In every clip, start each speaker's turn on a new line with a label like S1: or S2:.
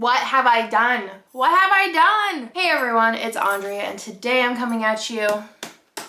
S1: What have I done? What have I done? Hey everyone, it's Andrea and today I'm coming at you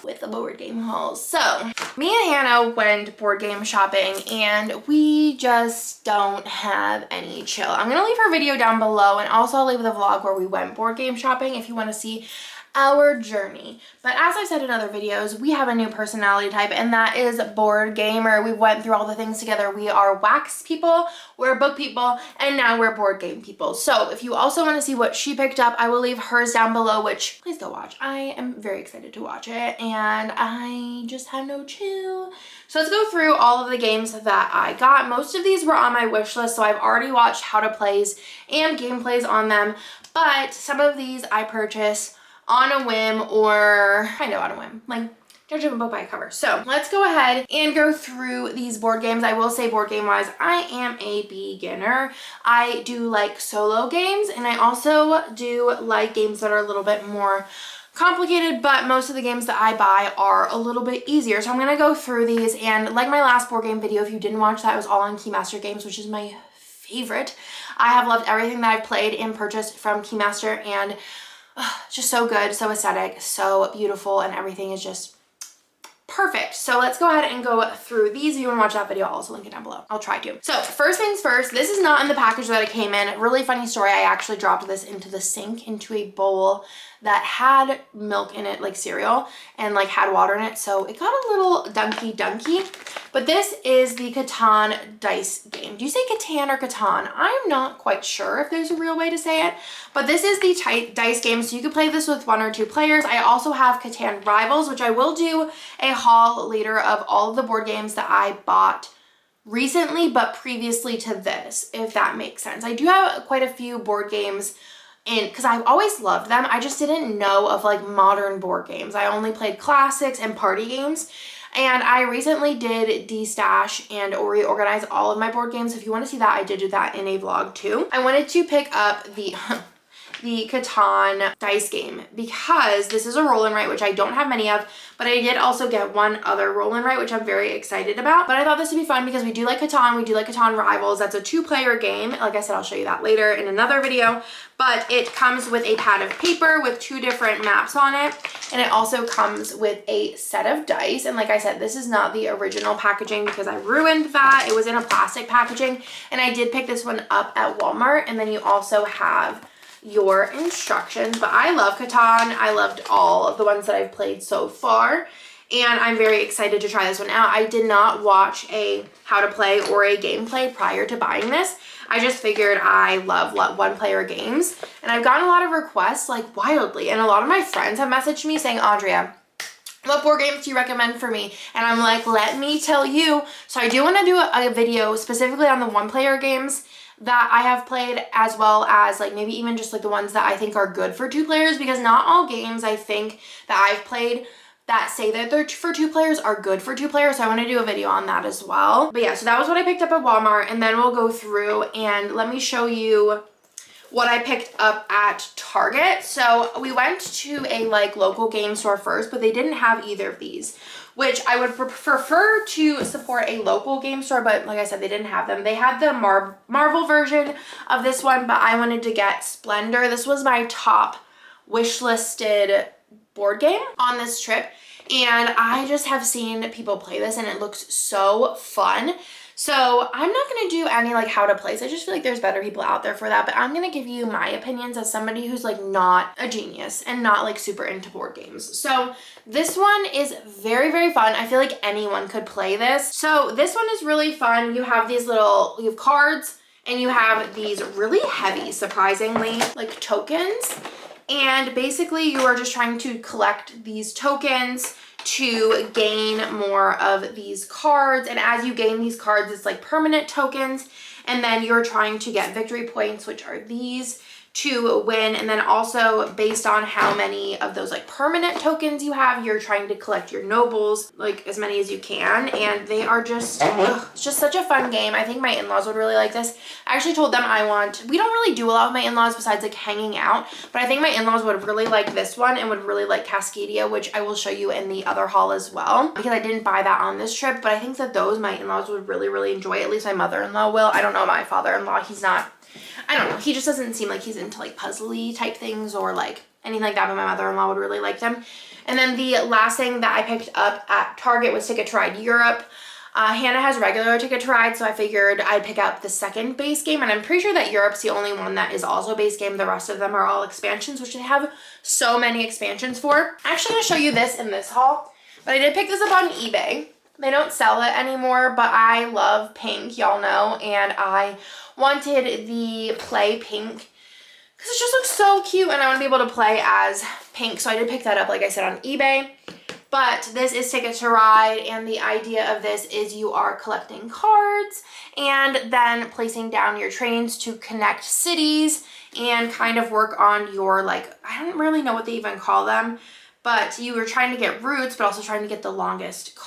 S1: with a board game haul. So, me and Hannah went board game shopping and we just don't have any chill. I'm gonna leave her video down below and also I'll leave the vlog where we went board game shopping if you wanna see our journey. But as I've said in other videos, we have a new personality type and that is board gamer. We went through all the things together. We are wax people, we're book people, and now we're board game people. So if you also want to see what she picked up, I will leave hers down below, which please go watch. I am very excited to watch it and I just have no chill. So let's go through all of the games that I got. Most of these were on my wish list, so I've already watched how to plays and gameplays on them, but some of these I purchased on a whim or kind of on a whim, like judging a book by a cover. So let's go ahead and go through these board games. I will say board game wise, I am a beginner. I do like solo games and I also do like games that are a little bit more complicated, but most of the games that I buy are a little bit easier. So I'm gonna go through these, and like my last board game video, if you didn't watch that, it was all on Keymaster Games, which is my favorite. I have loved everything that I've played and purchased from Keymaster, and it's just so good, so aesthetic, so beautiful, and everything is just perfect. So let's go ahead and go through these. If you want to watch that video, I'll also link it down below. I'll try to. So first things first, this is not in the package that it came in. Really funny story. I actually dropped this into the sink, into a bowl that had milk in it, like cereal, and like had water in it. So it got a little dunky. But this is the Catan dice game. Do you say Catan or Catan? I'm not quite sure if there's a real way to say it, but this is the dice game. So you can play this with 1 or 2 players. I also have Catan Rivals, which I will do a haul later of all of the board games that I bought recently, but previously to this, if that makes sense. I do have quite a few board games because I've always loved them. I just didn't know of like modern board games. I only played classics and party games. And I recently did destash and reorganize all of my board games. If you want to see that, I did do that in a vlog too. I wanted to pick up the Catan dice game because this is a roll and write, which I don't have many of, but I did also get one other roll and write, which I'm very excited about. But I thought this would be fun because we do like Catan, we do like Catan Rivals. That's a 2-player game. Like I said, I'll show you that later in another video, but it comes with a pad of paper with 2 different maps on it. And it also comes with a set of dice. And like I said, this is not the original packaging because I ruined that. It was in a plastic packaging and I did pick this one up at Walmart. And then you also have your instructions. But I love Catan. I loved all of the ones that I've played so far, and I'm very excited to try this one out. I did not watch a how to play or a gameplay prior to buying this. I just figured I love 1-player games, and I've gotten a lot of requests like wildly, and a lot of my friends have messaged me saying, Andrea, what board games do you recommend for me? And I'm like, let me tell you. So I do want to do a video specifically on the 1-player games that I have played, as well as like maybe even just like the ones that I think are good for 2 players, because not all games I think that I've played that say that they're for 2 players are good for 2 players. So I want to do a video on that as well. But yeah, so that was what I picked up at Walmart, and then we'll go through and let me show you what I picked up at Target. So we went to a like local game store first, but they didn't have either of these, which I would prefer to support a local game store, but like I said, they didn't have them. They had the Marvel version of this one, but I wanted to get Splendor. This was my top wish listed board game on this trip, and I just have seen people play this and it looks so fun. So I'm not going to do any like how to place. I just feel like there's better people out there for that, but I'm going to give you my opinions as somebody who's like not a genius and not like super into board games. So this one is very fun. I feel like anyone could play this. So this one is really fun. You have these you have cards, and you have these really heavy, surprisingly, like tokens. And basically you are just trying to collect these tokens to gain more of these cards, and as you gain these cards, it's like permanent tokens, and then you're trying to get victory points, which are these, to win. And then also based on how many of those like permanent tokens you have, you're trying to collect your nobles, like as many as you can. And they are just it's just such a fun game. I think my in-laws would really like this. I actually told them we don't really do a lot with my in-laws besides like hanging out, but I think my in-laws would really like this one and would really like Cascadia, which I will show you in the other haul as well, because I didn't buy that on this trip. But I think that those my in-laws would really enjoy. At least my mother-in-law will. I don't know my father-in-law. He's not I don't know. He just doesn't seem like he's into like puzzly type things or like anything like that, but my mother-in-law would really like them. And then the last thing that I picked up at Target was Ticket to Ride Europe. Hannah has regular Ticket to Ride, so I figured I'd pick up the second base game, and I'm pretty sure that Europe's the only one that is also base game. The rest of them are all expansions, which they have so many expansions for. I'm actually going to show you this in this haul, but I did pick this up on eBay. They don't sell it anymore, but I love pink, y'all know, and I wanted the Play Pink because it just looks so cute, and I want to be able to play as Pink, so I did pick that up, like I said, on eBay. But this is Ticket to Ride, and the idea of this is you are collecting cards and then placing down your trains to connect cities and kind of work on your, like, I don't really know what they even call them, but you were trying to get routes, but also trying to get the longest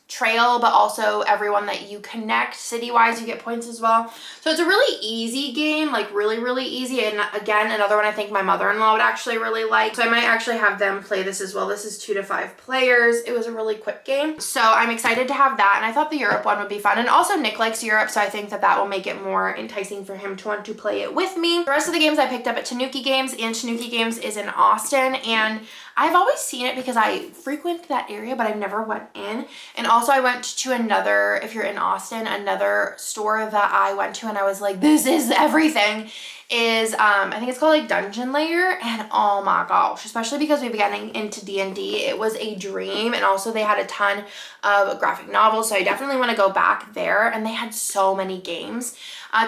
S1: trail, but also everyone that you connect city-wise, you get points as well. So it's a really easy game, like really, really easy. And again, another one I think my mother-in-law would actually really like. So I might actually have them play this as well. This is 2 to 5 players. It was a really quick game. So I'm excited to have that. And I thought the Europe one would be fun. And also Nick likes Europe, so I think that that will make it more enticing for him to want to play it with me. The rest of the games I picked up at Tanuki Games, and Tanuki Games is in Austin. And I've always seen it because I frequent that area, but I've never went in. And also I went to another, if you're in Austin, another store that I went to and I was like, this is everything, is I think it's called like Dungeon Layer, and oh my gosh, especially because we've been getting into D&D, it was a dream. And also they had a ton of graphic novels, so I definitely want to go back there, and they had so many games.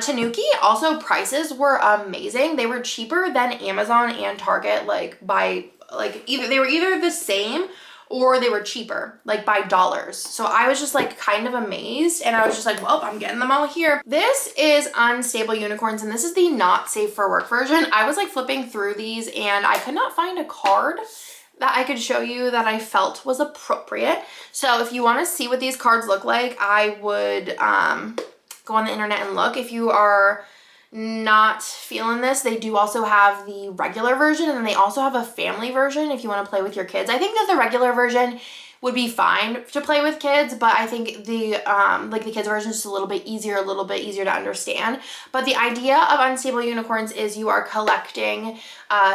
S1: Tanuki, also prices were amazing. They were cheaper than Amazon and Target, they were either the same or they were cheaper, like by dollars. So I was just like kind of amazed, and I was just like, well, I'm getting them all here. This is Unstable Unicorns, and this is the not safe for work version. I was like flipping through these and I could not find a card that I could show you that I felt was appropriate. So if you want to see what these cards look like, I would go on the internet and look. If you are not feeling this, they do also have the regular version, and then they also have a family version if you want to play with your kids. I think that the regular version would be fine to play with kids, but I think the the kids version is just a little bit easier to understand. But the idea of Unstable Unicorns is you are collecting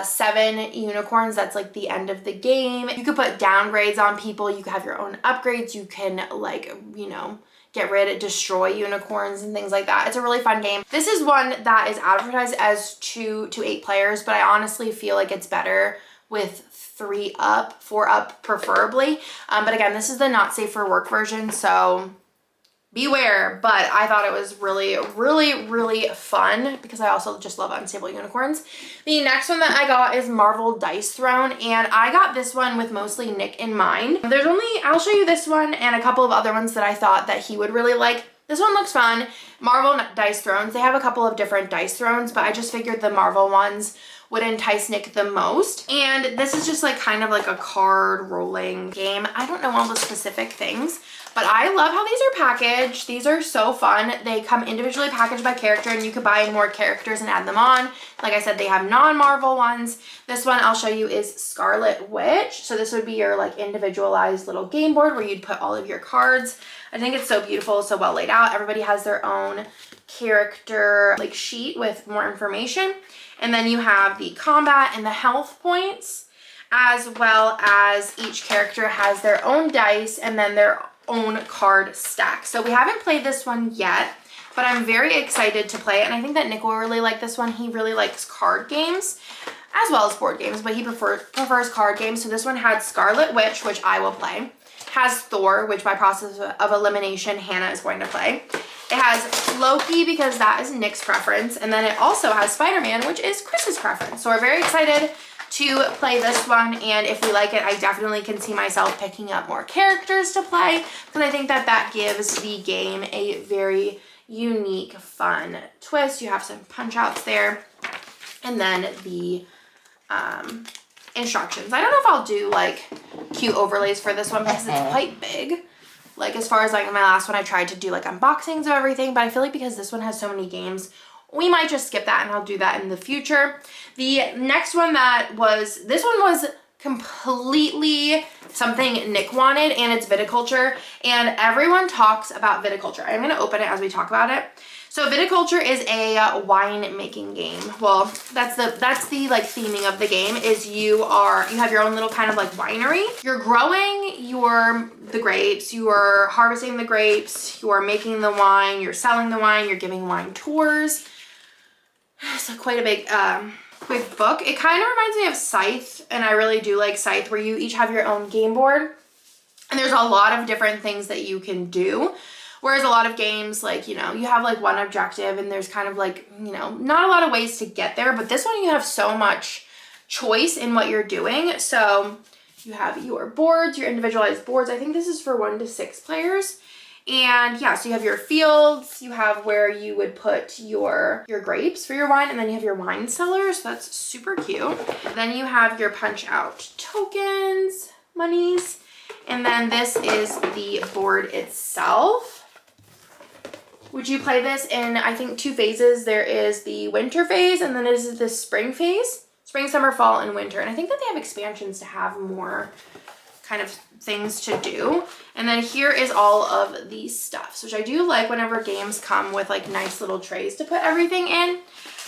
S1: 7 unicorns. That's like the end of the game. You could put downgrades on people, you could have your own upgrades, you can destroy unicorns and things like that. It's a really fun game. This is one that is advertised as 2 to 8 players, but I honestly feel like it's better with 4 up preferably. But again, this is the not safe for work version, so beware. But I thought it was really, really, really fun because I also just love Unstable Unicorns. The next one that I got is Marvel Dice Throne, and I got this one with mostly Nick in mind. I'll show you this one and a couple of other ones that I thought that he would really like. This one looks fun. Marvel Dice Thrones. They have a couple of different dice thrones, but I just figured the Marvel ones would entice Nick the most. And this is just like kind of like a card rolling game. I don't know all the specific things, but I love how these are packaged. These are so fun. They come individually packaged by character, and you could buy more characters and add them on. Like I said, they have non-Marvel ones. This one I'll show you is Scarlet Witch. So this would be your like individualized little game board where you'd put all of your cards. I think it's so beautiful, so well laid out. Everybody has their own character like sheet with more information. And then you have the combat and the health points, as well as each character has their own dice and then their own card stack. So we haven't played this one yet, but I'm very excited to play it. And I think that Nick will really like this one. He really likes card games as well as board games, but he prefers card games. So this one had Scarlet Witch, which I will play. Has Thor, which by process of elimination, Hannah is going to play. It has Loki because that is Nick's preference. And then it also has Spider-Man, which is Chris's preference. So we're very excited to play this one, and if we like it, I definitely can see myself picking up more characters to play, because I think that that gives the game a very unique, fun twist. You have some punch outs there, and then the instructions. I don't know if I'll do like cute overlays for this one because it's quite big. Like as far as like my last one, I tried to do like unboxings of everything, but I feel like because this one has so many games, we might just skip that, and I'll do that in the future. The next one this one was completely something Nick wanted, and it's viticulture, and everyone talks about viticulture. I'm going to open it as we talk about it. So viticulture is a wine making game. Well, that's the like theming of the game is you have your own little kind of like winery. You're growing the grapes, you are harvesting the grapes, you are making the wine, you're selling the wine, you're giving wine tours. It's quite a big book. It kind of reminds me of Scythe, and I really do like Scythe, where you each have your own game board and there's a lot of different things that you can do. Whereas a lot of games, like, you know, you have like one objective and there's kind of like, you know, not a lot of ways to get there, but this one you have so much choice in what you're doing. So you have your boards, your individualized boards. I think this is for 1 to 6 players. And yeah, so you have your fields, you have where you would put your grapes for your wine, and then you have your wine cellar, so that's super cute. Then you have your punch out tokens, monies, and then this is the board itself. Would you play this in, I think, 2 phases? There is the winter phase, and then is the spring phase. Spring, summer, fall, and winter. And I think that they have expansions to have more kind of things to do. And then here is all of these stuffs, which I do like whenever games come with like nice little trays to put everything in.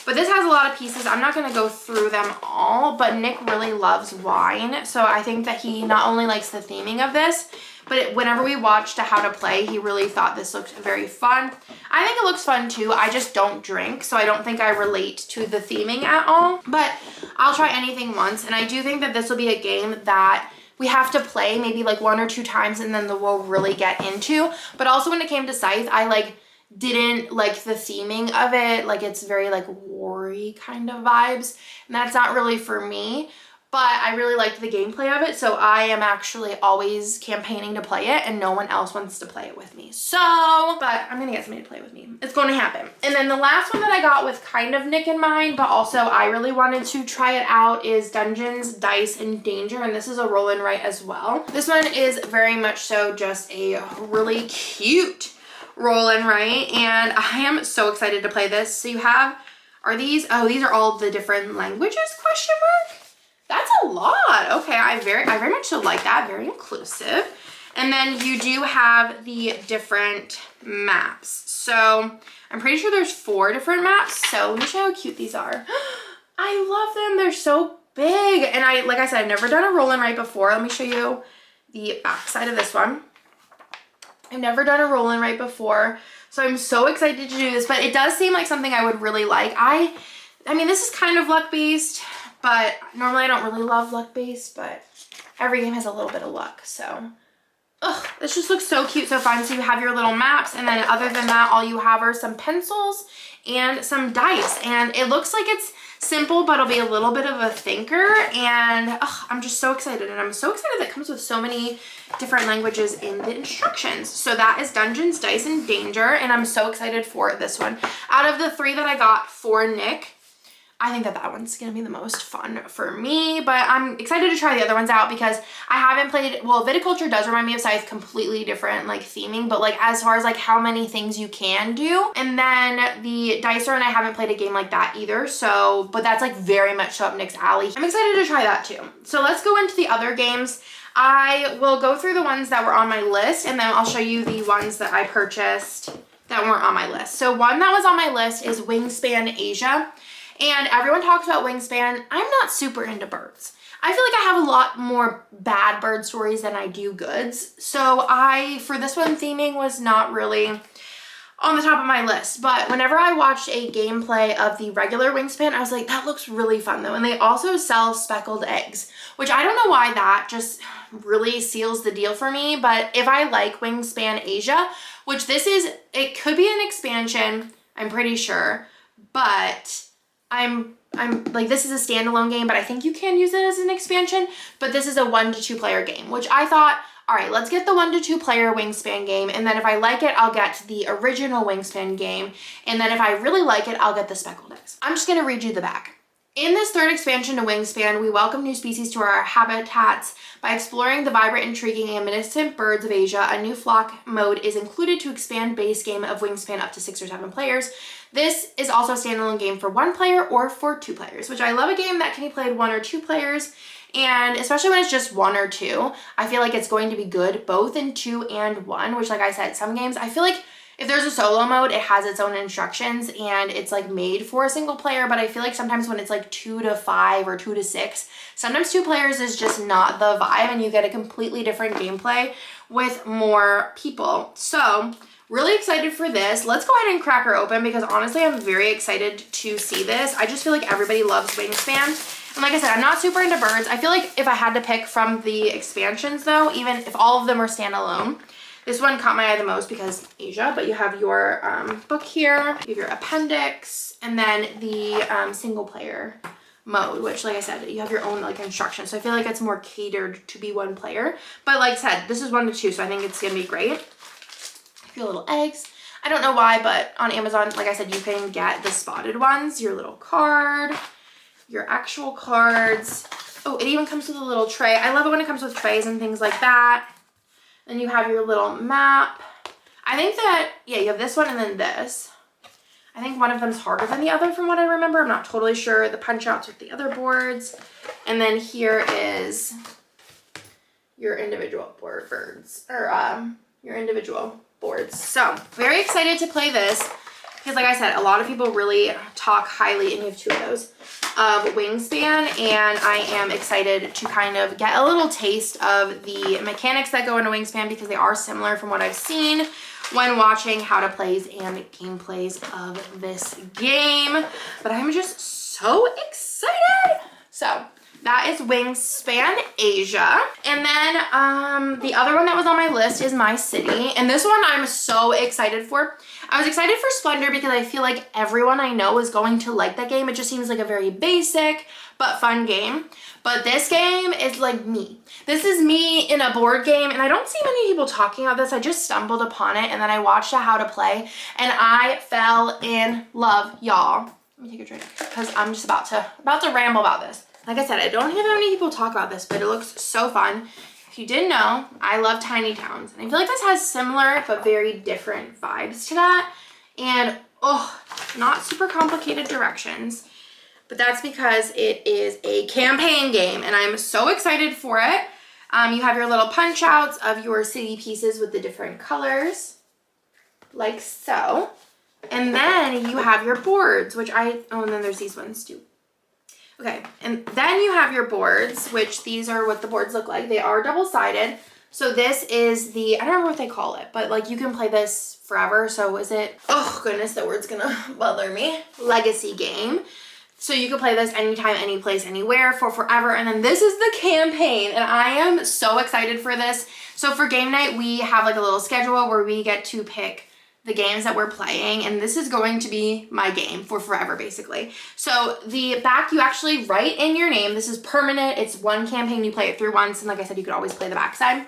S1: But this has a lot of pieces. I'm not going to go through them all, but Nick really loves wine. So I think that he not only likes the theming of this, but whenever we watched How to Play, he really thought this looked very fun. I think it looks fun too. I just don't drink, so I don't think I relate to the theming at all. But I'll try anything once, and I do think that this will be a game that we have to play maybe like 1 or 2 times and then we'll really get into. But also when it came to Scythe, I like didn't like the theming of it. Like it's very like war-y kind of vibes, and that's not really for me. But I really liked the gameplay of it, so I am actually always campaigning to play it, and no one else wants to play it with me. So, but I'm gonna get somebody to play with me. It's going to happen. And then the last one that I got with kind of Nick in mind, but also I really wanted to try it out, is Dungeons, Dice, and Danger, and this is a roll and write as well. This one is very much so just a really cute roll and write, and I am so excited to play this. So you have, these are all the different languages, question mark? That's a lot. Okay, I very much so like that. Very inclusive. And then you do have the different maps. So I'm pretty sure there's 4 different maps. So let me show you how cute these are. I love them. They're so big. And like I said, I've never done a roll and write before. Let me show you the back side of this one. I've never done a roll and write before, so I'm so excited to do this, but it does seem like something I would really like. I mean, this is kind of luck-based, but normally I don't really love luck-based, but every game has a little bit of luck, so. Ugh, this just looks so cute, so fun. So you have your little maps, and then other than that, all you have are some pencils and some dice, and it looks like it's simple, but it'll be a little bit of a thinker, and I'm just so excited, and I'm so excited that it comes with so many different languages in the instructions. So that is Dungeons, Dice, and Danger, and I'm so excited for this one. Out of the 3 that I got for Nick, I think that one's gonna be the most fun for me, but I'm excited to try the other ones out because I haven't played, well, Viticulture does remind me of Scythe, completely different like theming, but like as far as like how many things you can do. And then the Dicer, and I haven't played a game like that either, so, but that's like very much so up Nick's alley. I'm excited to try that too. So let's go into the other games. I will go through the ones that were on my list, and then I'll show you the ones that I purchased that weren't on my list. So one that was on my list is Wingspan Asia. And everyone talks about Wingspan. I'm not super into birds. I feel like I have a lot more bad bird stories than I do goods. So for this one, theming was not really on the top of my list. But whenever I watched a gameplay of the regular Wingspan, I was like, that looks really fun though. And they also sell speckled eggs, which I don't know why that just really seals the deal for me. But if I like Wingspan Asia, which this is, it could be an expansion, I'm pretty sure, but I'm like, this is a standalone game, but I think you can use it as an expansion, but this is a 1 to 2 player game, which I thought, all right, let's get the 1 to 2 player Wingspan game. And then if I like it, I'll get the original Wingspan game. And then if I really like it, I'll get the speckled eggs. I'm just going to read you the back. In this 3rd expansion to Wingspan, we welcome new species to our habitats by exploring the vibrant, intriguing, and magnificent birds of Asia. A new flock mode is included to expand base game of Wingspan up to 6 or 7 players. This is also a standalone game for 1 player or for 2 players, which I love a game that can be played 1 or 2 players. And especially when it's just 1 or 2, I feel like it's going to be good both in 2 and 1, which like I said, some games, I feel like if there's a solo mode, it has its own instructions and it's like made for a single player, but I feel like sometimes when it's like 2 to 5 or 2 to 6, sometimes 2 players is just not the vibe and you get a completely different gameplay with more people. So really excited for this. Let's go ahead and crack her open because honestly, I'm very excited to see this. I just feel like everybody loves Wingspan. And like I said, I'm not super into birds. I feel like if I had to pick from the expansions though, even if all of them are standalone, this one caught my eye the most because Asia, but you have your book here, you have your appendix, and then the single player mode, which like I said, you have your own like instructions. So I feel like it's more catered to be one player. But like I said, this is 1 to 2, so I think it's gonna be great. A few little eggs. I don't know why, but on Amazon, like I said, you can get the spotted ones, your little card, your actual cards. Oh, it even comes with a little tray. I love it when it comes with trays and things like that. Then you have your little map. I think that, yeah, you have this one and then this. I think one of them's harder than the other from what I remember. I'm not totally sure. The punch outs with the other boards. And then here is your individual birds, or your individual boards. So very excited to play this because like I said, a lot of people really talk highly, and you have 2 of those, of Wingspan, and I am excited to kind of get a little taste of the mechanics that go into Wingspan because they are similar from what I've seen when watching how to plays and gameplays of this game. But I'm just so excited. So that is Wingspan Asia. And then the other one that was on my list is My City. And this one I'm so excited for. I was excited for Splendor because I feel like everyone I know is going to like that game. It just seems like a very basic but fun game. But this game is like me. This is me in a board game, and I don't see many people talking about this. I just stumbled upon it, and then I watched a how to play, and I fell in love, y'all. Let me take a drink because I'm just about to ramble about this. Like I said, I don't hear that many people talk about this, but it looks so fun. If you didn't know, I love tiny towns, and I feel like this has similar but very different vibes to that. And oh, not super complicated directions, but that's because it is a campaign game, and I'm so excited for it. You have your little punch outs of your city pieces with the different colors, like so. And then you have your boards, which and then there's these ones too. Okay, and then you have your boards, which these are what the boards look like. They are double-sided. So this is the, I don't remember what they call it, but like you can play this forever. So is it, oh goodness, that word's gonna bother me. Legacy game. So you can play this anytime, any place, anywhere for forever. And then this is the campaign, and I am so excited for this. So for game night, we have like a little schedule where we get to pick the games that we're playing, and this is going to be my game for forever, basically. So the back, you actually write in your name. This is permanent. It's one campaign. You play it through once, and like I said, you could always play the back side.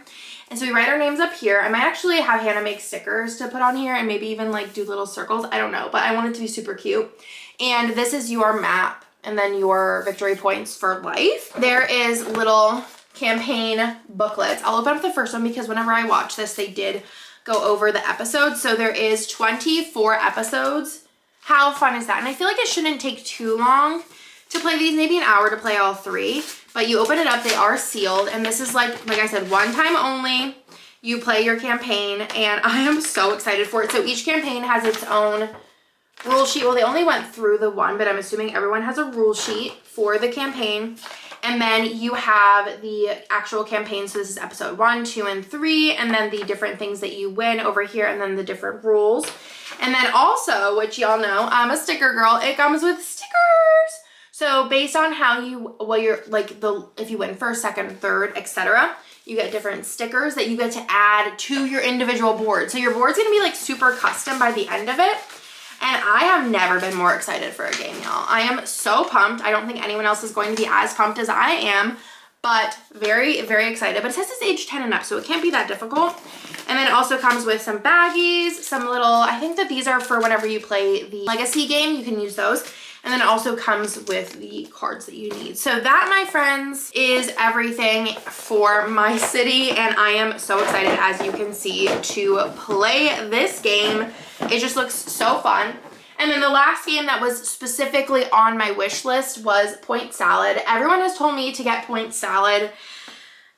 S1: And so we write our names up here. I might actually have Hannah make stickers to put on here and maybe even like do little circles. I don't know, but I want it to be super cute. And this is your map and then your victory points for life. There is little campaign booklets. I'll open up the first one because whenever I watch this, they did go over the episodes. So there is 24 episodes. How fun is that? And I feel like it shouldn't take too long to play these, maybe an hour to play all 3. But you open it up, they are sealed, and this is like I said, one time only. You play your campaign, and I am so excited for it. So each campaign has its own rule sheet. Well, they only went through the one, but I'm assuming everyone has a rule sheet for the campaign. And then you have the actual campaign. So this is episode 1, 2, and 3, and then the different things that you win over here, and then the different rules. And then also, which y'all know, I'm a sticker girl, it comes with stickers. So based on how you're like if you win first, second, third, etc., you get different stickers that you get to add to your individual board. So your board's gonna be like super custom by the end of it. And I have never been more excited for a game, y'all. I am so pumped. I don't think anyone else is going to be as pumped as I am, but very, very excited. But it says it's age 10 and up, so it can't be that difficult. And then it also comes with some baggies, some little, I think that these are for whenever you play the legacy game, you can use those. And then it also comes with the cards that you need. So that, my friends, is everything for My City. And I am so excited, as you can see, to play this game. It just looks so fun. And then the last game that was specifically on my wish list was Point Salad. Everyone has told me to get Point Salad.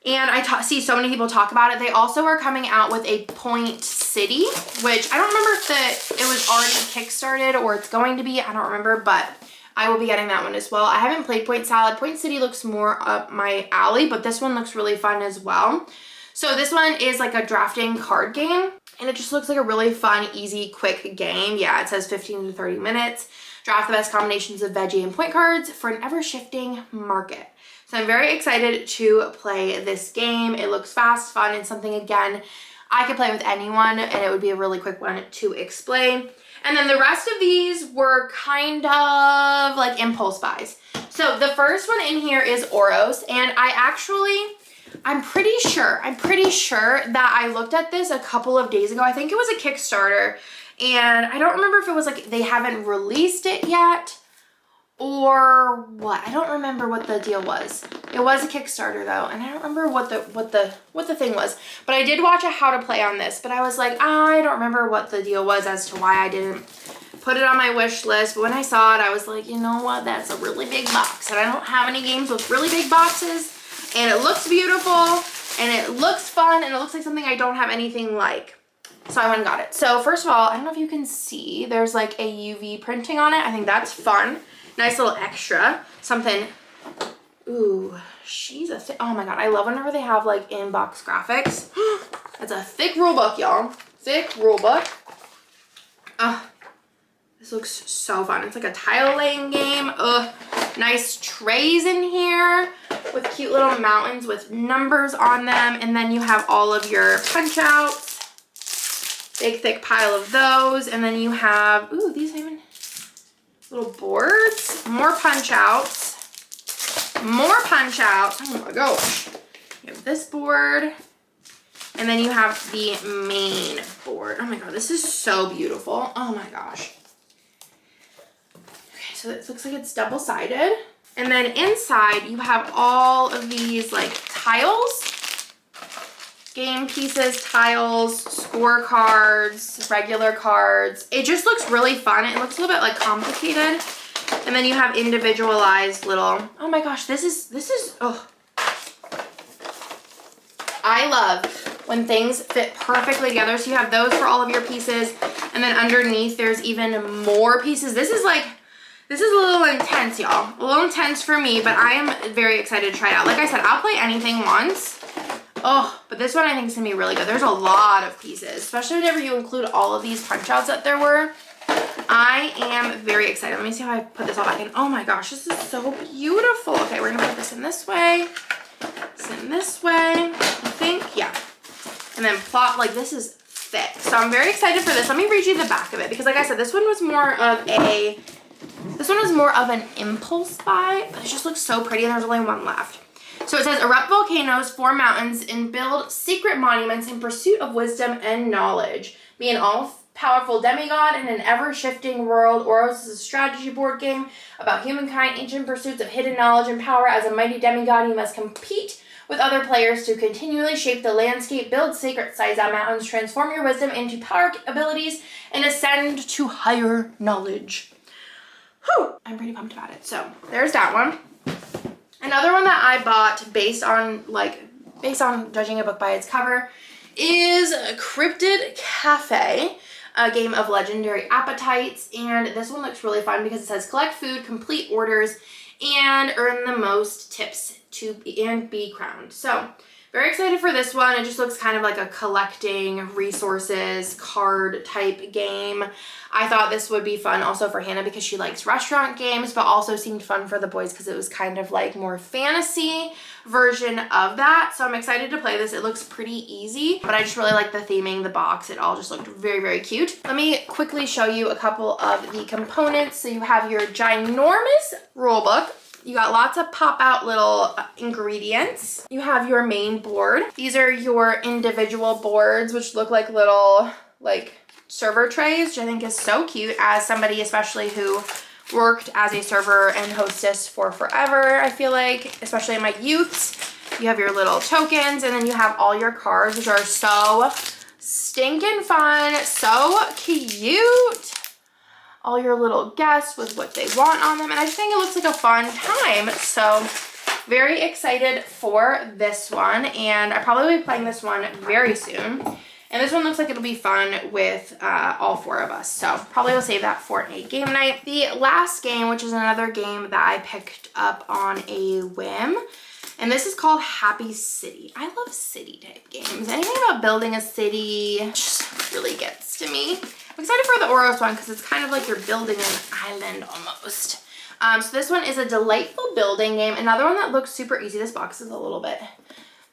S1: And I see so many people talk about it. They also are coming out with a Point City, which I don't remember if it was already kickstarted or it's going to be. I don't remember, but I will be getting that one as well. I haven't played Point Salad. Point City looks more up my alley, but this one looks really fun as well. So this one is like a drafting card game, and it just looks like a really fun, easy, quick game. Yeah, it says 15 to 30 minutes. Draft the best combinations of veggie and point cards for an ever-shifting market. So I'm very excited to play this game. It looks fast, fun, and something, again, I could play with anyone, and it would be a really quick one to explain. And then the rest of these were kind of like impulse buys. So the first one in here is Oros, and I'm pretty sure that I looked at this a couple of days ago. I think it was a Kickstarter, and I don't remember if it was like they haven't released it yet or what. I don't remember what the deal was. It was a Kickstarter though, and I don't remember what the thing was. But I did watch a how to play on this, but I was like, I don't remember what the deal was as to why I didn't put it on my wish list. But when I saw it, I was like, you know what? That's a really big box, and I don't have any games with really big boxes. And it looks beautiful, and it looks fun, and it looks like something I don't have anything like. So I went and got it. So first of all, I don't know if you can see, there's like a UV printing on it. I think that's fun. Nice little extra. Something, ooh, she's a thick, oh my god, I love whenever they have like inbox graphics. That's a thick rule book, y'all. Thick rule book. This looks so fun. It's like a tile laying game. Nice trays in here with cute little mountains with numbers on them. And then you have all of your punch outs. Big thick pile of those. And then you have, ooh, these even little boards. More punch outs. More punch outs. Oh my gosh. You have this board. And then you have the main board. Oh my god, this is so beautiful. Oh my gosh. So it looks like it's double-sided. And then inside you have all of these like tiles, game pieces, tiles, scorecards, regular cards. It just looks really fun. It looks a little bit like complicated. And then you have individualized little, oh my gosh, this is, oh. I love when things fit perfectly together. So you have those for all of your pieces. And then underneath there's even more pieces. This is a little intense, y'all. A little intense for me, but I am very excited to try it out. Like I said, I'll play anything once. Oh, but this one I think is gonna be really good. There's a lot of pieces, especially whenever you include all of these punch outs that there were. I am very excited. Let me see how I put this all back in. Oh my gosh, this is so beautiful. Okay, we're gonna put this in this way. This in this way, I think, yeah. And then plop, like this is thick. So I'm very excited for this. Let me read you the back of it because like I said, this one was more of an impulse buy, but it just looks so pretty and there's only one left. So it says, erupt volcanoes, form mountains, and build secret monuments in pursuit of wisdom and knowledge. Be an all-powerful demigod in an ever-shifting world. Oros is a strategy board game about humankind, ancient pursuits of hidden knowledge and power. As a mighty demigod, you must compete with other players to continually shape the landscape, build sacred size on mountains, transform your wisdom into power abilities, and ascend to higher knowledge. Whew, I'm pretty pumped about it. So there's that one. Another one that I bought based on judging a book by its cover is Cryptid Cafe, a game of legendary appetites. And this one looks really fun because it says collect food, complete orders, and earn the most tips and be crowned. So very excited for this one. It just looks kind of like a collecting resources card type game. I thought this would be fun also for Hannah because she likes restaurant games, but also seemed fun for the boys because it was kind of like more fantasy version of that. So I'm excited to play this. It looks pretty easy, but I just really like the theming, the box. It all just looked very, very cute. Let me quickly show you a couple of the components. So you have your ginormous rule book. You got lots of pop-out little ingredients. You have your main board. These are your individual boards, which look like little server trays, which I think is so cute as somebody especially who worked as a server and hostess for forever, I feel like, especially in my youths. You have your little tokens, and then you have all your cards, which are so stinking fun, so cute. All your little guests with what they want on them, and I just think it looks like a fun time. So very excited for this one, and I probably will be playing this one very soon. And this one looks like it'll be fun with all 4 of us. So probably will save that for a game night. The last game, which is another game that I picked up on a whim. And this is called Happy City. I love city type games. Anything about building a city just really gets to me. I'm excited for the Oros one because it's kind of like you're building an island almost. So this one is a delightful building game. Another one that looks super easy. This box is a little bit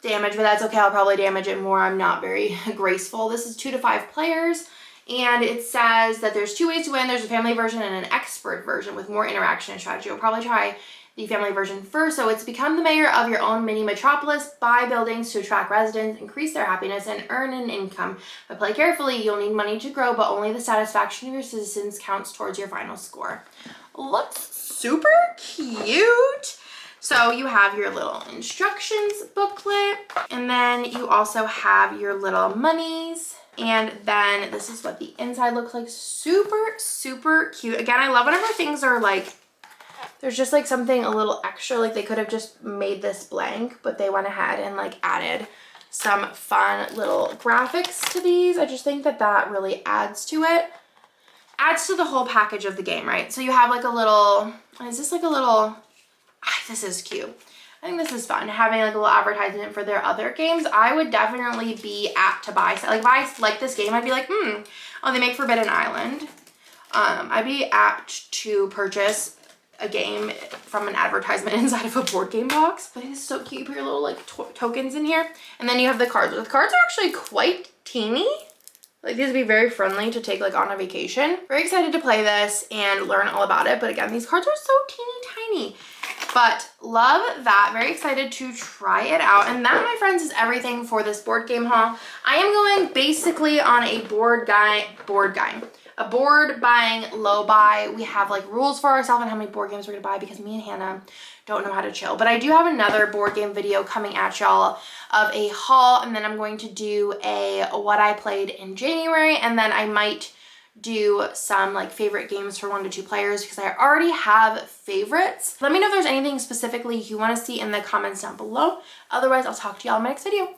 S1: damaged, but that's okay. I'll probably damage it more. I'm not very graceful. This is 2 to 5 players, and it says that there's 2 ways to win. There's a family version and an expert version with more interaction and strategy. We'll probably try the family version first. So it's become the mayor of your own mini metropolis, buy buildings to attract residents, increase their happiness, and earn an income. But play carefully. You'll need money to grow, but only the satisfaction of your citizens counts towards your final score. Looks super cute. So you have your little instructions booklet, and then you also have your little monies. And then this is what the inside looks like. Super, super cute. Again, I love whenever things are like, there's just like something a little extra. Like they could have just made this blank, but they went ahead and like added some fun little graphics to these. I just think that that really adds to it. Adds to the whole package of the game, right? So you have like a little, is this like a little, this is cute. I think this is fun, having like a little advertisement for their other games. I would definitely be apt to buy. Like if I like this game, I'd be like, oh, they make Forbidden Island. I'd be apt to purchase a game from an advertisement inside of a board game box. But it's so cute. You put your little like tokens in here. And then you have the cards. The cards are actually quite teeny. Like these would be very friendly to take like on a vacation. Very excited to play this and learn all about it. But again, these cards are so teeny tiny. But love that. Very excited to try it out. And that, my friends, is everything for this board game haul. I am going basically on a board buying low buy. We have like rules for ourselves on how many board games we're gonna buy because me and Hannah don't know how to chill. But I do have another board game video coming at y'all of a haul, and then I'm going to do a what I played in January, and then I might do some like favorite games for 1 to 2 players because I already have favorites. Let me know if there's anything specifically you want to see in the comments down below. Otherwise, I'll talk to y'all in my next video.